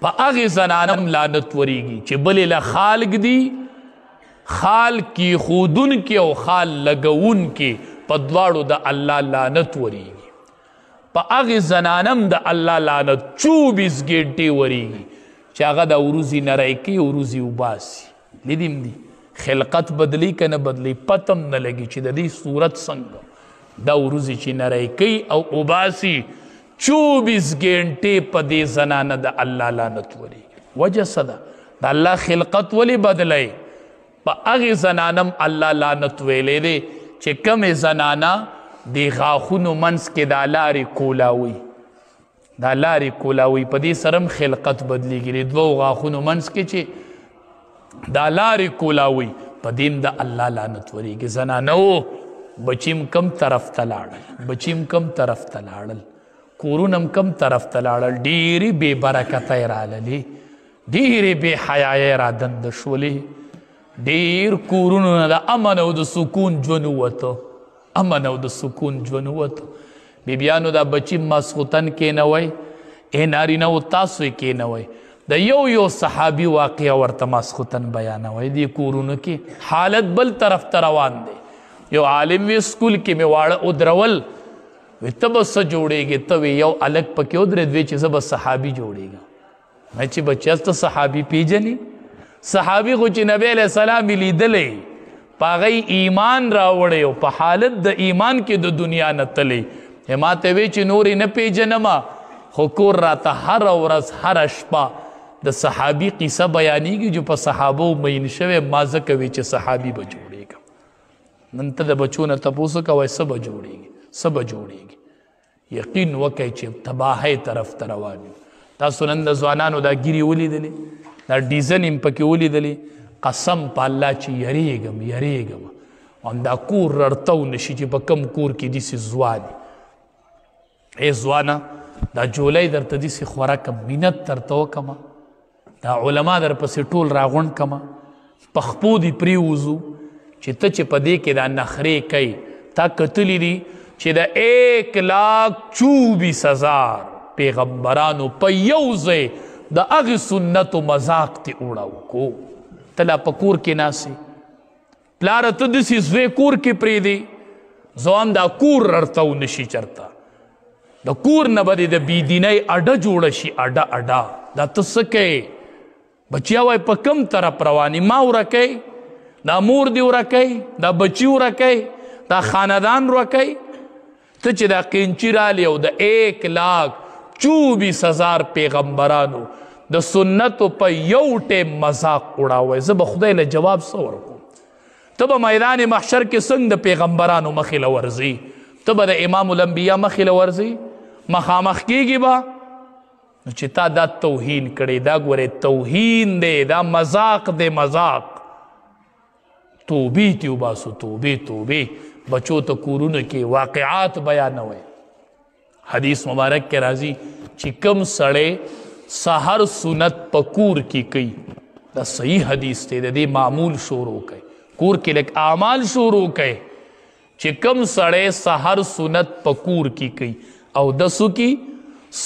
پا اغی زنانم لعنت وریگی چی بلی لخالق دی خال کی خودن کی او خال لگون کی پا دوارو دا اللہ لعنت وریگی پا اغی زنانم دا اللہ لعنت 24 گھنٹے وریگی چی اغا دا عروضی نرائی عروضی اوباسی لیدیم دی خلقت بدلی که نه بدلی پتم نلگی چی دا دی صورت سنگا دا عروضی چی نرائی او اوباسی 24 گھنٹے پا دی زنان دا اللہ لعنت وریگی وجہ صدا دا اللہ خلقت ولی بدلائی پا اغی زنانم اللہ لعنت ویلے دے چی کم زنانا دی غاخونو منس کے دا لاری کولاوی دا لاری کولاوی پا دی سرم خلقت بدلی گی دو غاخونو منس کے چی دا لاری کولاوی پا دیم دا اللہ لعنت وریگی زنانو بچیم کم طرف تلاڑل بچیم کم طرف تلاڑل کورونم کم طرف تلاړل ډیری بے برکته راللی ډیری بے حیاي را دند شولې ډیر کورونو د امن او د سکون ژوند وته امن او د سکون ژوند وته بیبیانو دا بچی مسخوتن کې نه وای اے نارینه او تاسو کې نه وای د یو صحابي واقعا ورته مسخوتن بیانوي دی کورونو کې حالت بل طرف روان دی یو عالم وی سکول کې می واړه او درول وی تب سا جوڑے گے تو یو الگ پکیو درد وی چیزا بس صحابی جوڑے گا میں چی بچی تو صحابی پی جنی صحابی خوچی نبی علیہ السلام لی دلے پا غی ایمان راوڑے ہو پا حالت دا ایمان کی دا دنیا نتلے ہماتے وی چی نوری نپی جنما خکور راتا ہر ورز ہر اشپا دا صحابی قصہ بیانی گی جو پا صحابو مین شوے مازک وی چی صحابی بجوڑے گا ننتا دا بچونا تپوسو کا وی سب جوڑے گی سب جوڑے گی یقین وکی چی تباہی طرف تروانی تا سنند زوانانو دا گیری ولی دلی دا ڈیزن امپکی ولی دلی قسم پا اللہ چی یریگم وان دا کور ررتو نشی چی پا کم کور کی دیسی زوانی اے زوانا دا جولی در تا دیسی خوراکم منت ترتو کما دا علماء در پسی ٹول راغون کما پخپو دی پریوزو چی تا چی پا دے کے دا نخرے کئی تا کتلی دی چی دا 1,24,000 پیغمبرانو پا یوزے دا اغی سنت و مذاق تی اوڑاو کو تلا پا کور کے ناسی پلارا تا دسی زوے کور کے پریدی زوان دا کور ررتاو نشی چرتا دا کور نبادی دا بیدینای اڈا جوڑا شی اڈا دا تسکے بچیاوائی پا کم طرف روانی ماو رکے دا مور دیو رکے دا بچیو رکے دا خاندان رکے تا چی دا قینچی رالی او دا 1,24,000 پیغمبرانو دا سنتو پا یو ٹیم مذاق اڑاوئے زب خدای لجواب سور کو تب میدان محشر کے سنگ دا پیغمبرانو مخیل ورزی تب دا امام الانبیاء مخیل ورزی مخامخ کی گی با چی تا دا توہین کڑی دا گورے توہین دے دا مذاق دے مذاق توبی تیو باسو توبی بچو تا کورون کے واقعات بیان ہوئے حدیث مبارک کے رازی چی کم سڑے سہر سنت پکور کی کئی دا صحیح حدیث تے دے معمول شروع کئی کور کے لئے اعمال شروع کئی چی کم سڑے سہر سنت پکور کی کئی او دسو کی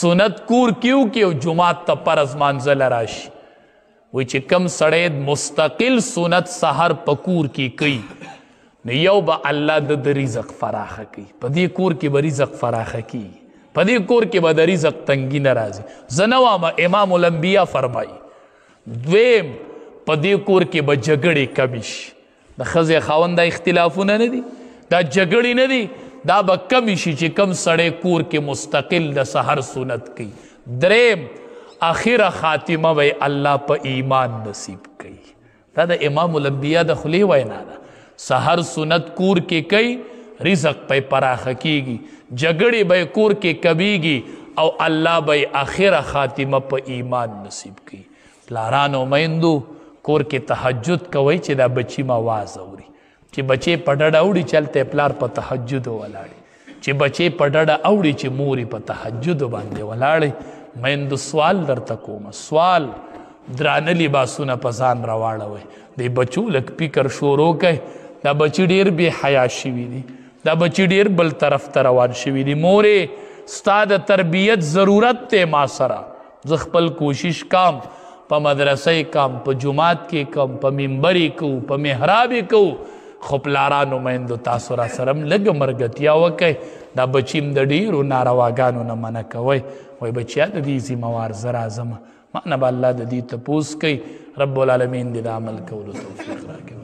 سنت کور کیوں کی او جماعت تا پر از منزل راشی وی چی کم سڑے مستقل سنت سہر پکور کی کئی نیو با اللہ دا رزق فراخ کی پا دی کور کی با رزق فراخ کی پا دی کور کی با دا رزق تنگی نرازی زنوام امام الانبیاء فرمائی دویم پا دی کور کی با جگڑی کمیش دا خزی خواند دا اختلافو ندی دا جگڑی ندی دا با کمیشی چی کم سڑے کور کی مستقل دا سہر سنت کی دریم آخر خاتمہ وی اللہ پا ایمان نصیب کی دا امام الانبیاء دا خلی وینا دا سہر سنت کور کے کئی رزق پہ پراخ کی گی جگڑی بے کور کے کبھی گی او اللہ بے آخر خاتمہ پہ ایمان نصیب کی پلارانو میندو کور کے تحجد کوئی چی دا بچی ما واز اوری چی بچے پڑڑا اوڑی چلتے پلار پا تحجد ولاڑی چی بچے پڑڑا اوڑی چی موری پا تحجد باندے ولاڑی میندو سوال در تکوما سوال درانلی باسونا پزان رواڑا ہوئے دے بچو لک پیکر شورو کہے دا بچی دیر بے حیا شوی دی دا بچی دیر بل طرف تروان شوی دی مورے ستا دا تربیت ضرورت تے ما سرا زه خپل کوشش کام په مدرسې کم په جماعت کې کم په منبرې کو په محراب کو خو پلارانو میندو تاسو را سره لږ مرګتیا وکئ دا بچیم د ډیرو نارواګانو نه منع کوئ وایي بچیا د دې ذموار زه راځم ما نه به الله د دې تپوس کوي رب العالمین دې د عمل کولو توفیق راکړي